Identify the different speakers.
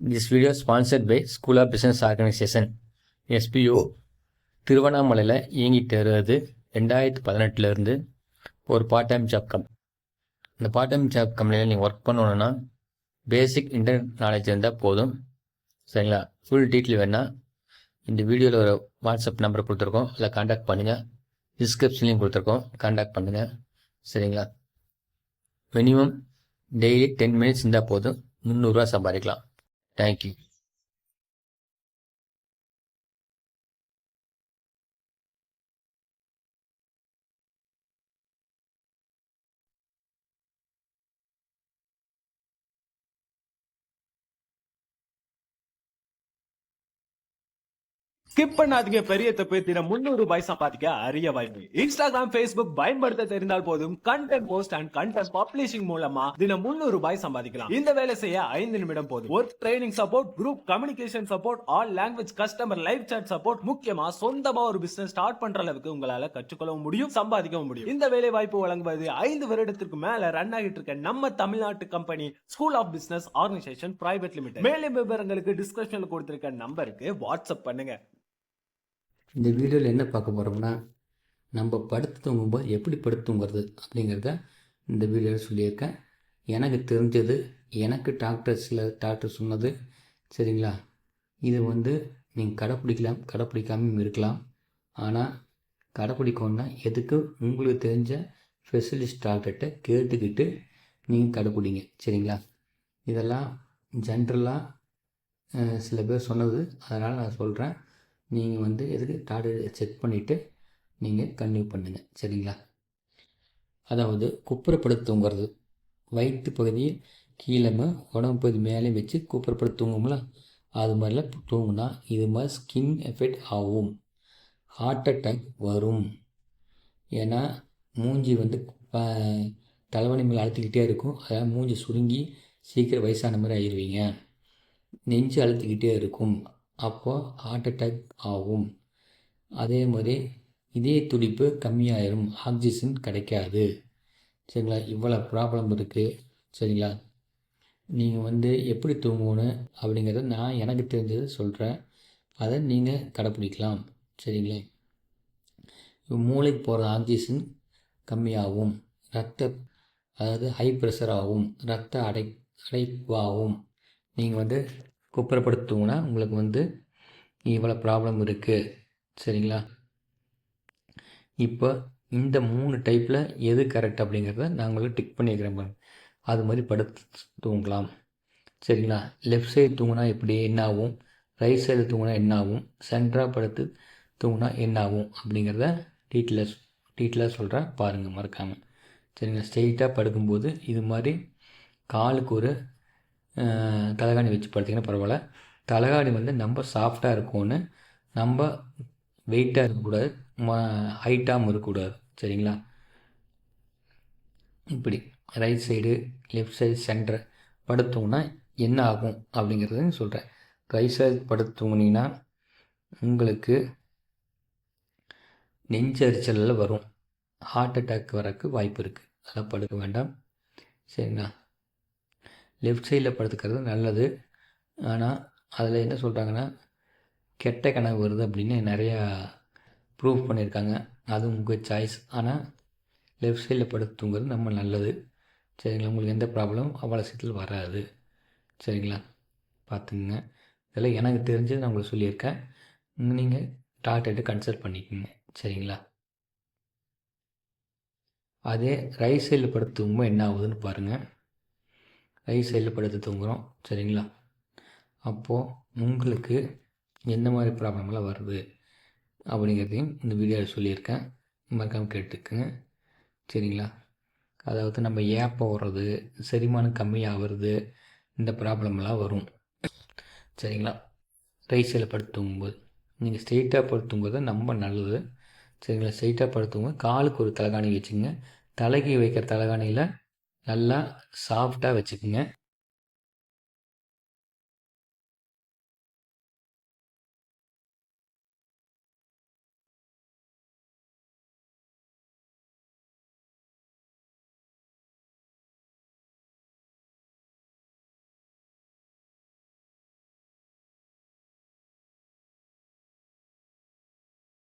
Speaker 1: This video is sponsored by School of Business Organization SPO திருவண்ணாமலையில் இயங்கிட்டு வருது 2018 ஒரு பார்ட் டைம் ஜாப் இந்த பார்ட் டைம் ஜாப் கம்பெனியில் நீங்கள் ஒர்க் பண்ணணுன்னா பேசிக் இன்டர்நெட் நாலேஜ் இருந்தால் போதும். சரிங்களா? ஃபுல் டீட்டெயில் வேணால் இந்த வீடியோவில் ஒரு வாட்ஸ்அப் நம்பர் கொடுத்துருக்கோம், அதில் கான்டாக்ட் பண்ணுங்கள். டிஸ்கிரிப்ஷன்லையும் கொடுத்துருக்கோம், கான்டாக்ட் பண்ணுங்கள். சரிங்களா? மினிமம் டெய்லி 10 மினிட்ஸ் இருந்தால் போதும், 300 ரூபா சம்பாதிக்கலாம். Thank you.
Speaker 2: ஸ்கிப் பண்ணாதீங்க, பெரிய தப்பு. தினம் 300 ரூபாய் சம்பாதிக்க அரிய வாய்ப்பு. இன்ஸ்டாகிராம், Facebook பயன்படுத்த தெரிந்தால் போதும். Content post and content publishing மூலமா தினம் 300 ரூபாய் சம்பாதிக்கலாம். இந்த வேலை செய்ய 5 நிமிடம் போதும். Work training support, group communication support, all language customer live chat support, முக்கியமா சொந்தமா ஒரு பிசினஸ் ஸ்டார்ட் பண்ற அளவுக்கு உங்களால கற்றுக்கொள்ளவும் முடியும், சம்பாதிக்கவும் முடியும். இந்த வேலை வாய்ப்பு வழங்குவது 5 வருடத்திற்கு மேல ரன் ஆகிட்டு இருக்க நம்ம தமிழ்நாட்டு company school of business organisation private limited. மேலும் விவரங்களுக்கு டிஸ்கிரிப்ஷன்ல கொடுத்திருக்க நம்பருக்கு வாட்ஸ்அப் பண்ணுங்க.
Speaker 3: இந்த வீடியோவில் என்ன பார்க்க போகிறோம்னா, நம்ம படுத்து தூங்கும்போது எப்படி படுத்து தூங்குறது அப்படிங்கிறத இந்த வீடியோவில் சொல்லியிருக்கேன். எனக்கு தெரிஞ்சது, எனக்கு டாக்டர் சொன்னது. சரிங்களா? இது நீங்கள் கடைப்பிடிக்காமல் இருக்கலாம். ஆனால் கடைப்பிடிக்கணுன்னா எதுக்கு உங்களுக்கு தெரிஞ்ச ஸ்பெஷலிஸ்ட் டாக்டர்கிட்ட கேட்டுக்கிட்டு நீங்கள் கடைப்பிடிங்க. சரிங்களா? இதெல்லாம் ஜென்ரலாக சில பேர் சொன்னது, அதனால் நான் சொல்கிறேன். நீங்கள் எதுக்கு டாக்டர் செக் பண்ணிவிட்டு நீங்கள் கன்டினியூ பண்ணுங்கள். சரிங்களா? அதாவது குப்புறப்படுத்து தூங்குறது, வயிற்று பகுதியை கீழே உடம்பு பகுதி மேலே வச்சு குப்புறப்படுத்து தூங்கும்ல, அது மாதிரிலாம் தூங்குனா இது மாதிரி ஸ்கின் எஃபெக்ட் ஆகும், ஹார்ட் அட்டாக் வரும். ஏன்னா மூஞ்சி தலைவலி மேலே அழுத்திக்கிட்டே இருக்கும். அதனால் மூஞ்சி சுருங்கி சீக்கிரம் வயசான மாதிரி ஆயிடுவீங்க. நெஞ்சு அழுத்திக்கிட்டே இருக்கும், அப்போது ஹார்ட் அட்டாக் ஆகும். அதே மாதிரி இதய துடிப்பு கம்மியாயிரும், ஆக்சிஜன் கிடைக்காது. சரிங்களா? இவ்வளோ ப்ராப்ளம் இருக்குது. சரிங்களா? நீங்கள் எப்படி தூங்கணும் அப்படிங்கிறத நான் எனக்கு தெரிஞ்சதை சொல்கிறேன், அதை நீங்கள் கடைப்பிடிக்கலாம். சரிங்களா? மூளைக்கு போகிற ஆக்சிஜன் கம்மியாகும், அதாவது ஹை ப்ரெஷர் ஆகும், ரத்த அடைப்பாகும். நீங்கள் குப்புறப்படுத்துங்கன்னா உங்களுக்கு இவ்வளோ ப்ராப்ளம் இருக்குது. சரிங்களா? இப்போ இந்த 3 டைப்பில் எது கரெக்ட் அப்படிங்கிறத நான் உங்களுக்கு டிக் பண்ணியிருக்கிறேன். அது மாதிரி படுத்து தூங்கலாம். சரிங்களா? லெஃப்ட் சைடு தூங்கினா எப்படி என்ன ஆகும், ரைட் சைடு தூங்கினா என்ன ஆகும், சென்டராக படுத்து தூங்கினா என்ன ஆகும் அப்படிங்கிறத டீட்டெயிலாக சொல்கிறேன், பாருங்கள் மறக்காமல். சரிங்களா? ஸ்ட்ரெயிட்டாக படுக்கும்போது இது மாதிரி காலுக்கு ஒரு தலைகாணி வச்சு படுத்திங்கன்னா பரவாயில்ல. தலைகாணி நம்ம சாஃப்டாக இருக்கும்னு, நம்ம வெயிட்டாக இருக்கக்கூடாது, ஹைட்டாகவும் இருக்கக்கூடாது. சரிங்களா? இப்படி right side, left side, center படுத்தோங்கன்னா என்ன ஆகும் அப்படிங்கிறத சொல்கிறேன். ரைட் சைடு படுத்தூங்கினீங்கன்னா உங்களுக்கு நெஞ்சரிச்சலில் வரும், ஹார்ட் அட்டாக் வரக்கு வாய்ப்பு இருக்குது. அதெல்லாம் படுக்க வேண்டாம். சரிங்களா? லெஃப்ட் சைடில் படுத்துக்கிறது நல்லது. ஆனால் அதில் என்ன சொல்கிறாங்கன்னா, கெட்ட கனவு வருது அப்படின்னு நிறையா ப்ரூவ் பண்ணியிருக்காங்க. அது உங்கள் சாய்ஸ். ஆனால் லெஃப்ட் சைடில் படுத்து தூங்குறது நம்ம நல்லது. சரிங்களா? உங்களுக்கு எந்த ப்ராப்ளம் அவ்வளோ சீக்கிரத்தில் வராது. சரிங்களா? பார்த்துக்குங்க. இதெல்லாம் எனக்கு தெரிஞ்சது நான் உங்களுக்கு சொல்லியிருக்கேன். நீங்கள் டாக்டர்கிட்ட கன்சல்ட் பண்ணிக்கோங்க. சரிங்களா? அதே ரைட் சைடில் படுத்து தூங்கும்போது என்ன ஆகுதுன்னு பாருங்கள். ரைட் சைடில் படுத்து தூங்குகிறோம். சரிங்களா? அப்போது உங்களுக்கு எந்த மாதிரி ப்ராப்ளம்லாம் வருது அப்படிங்கிறதையும் இந்த வீடியோவில் சொல்லியிருக்கேன், மறக்காமல் கேட்டுக்குங்க. சரிங்களா? அதாவது நம்ம ஏப்பம் வர்றது, செரிமானம் கம்மியாகிறது, இந்த ப்ராப்ளம்லாம் வரும். சரிங்களா? ரைட் சைடில் படுத்து தூங்கும்போது நீங்கள் ஸ்ட்ரெயிட்டாக படுத்து தூங்குறது ரொம்ப நல்லது. சரிங்களா? ஸ்ட்ரெயிட்டாக படுத்துங்க. காலுக்கு ஒரு தலைகாணி வச்சுக்கோங்க. தலைக்கு வைக்கிற தலைகாணியில் நல்லா சாஃப்டாக வச்சுக்கோங்க.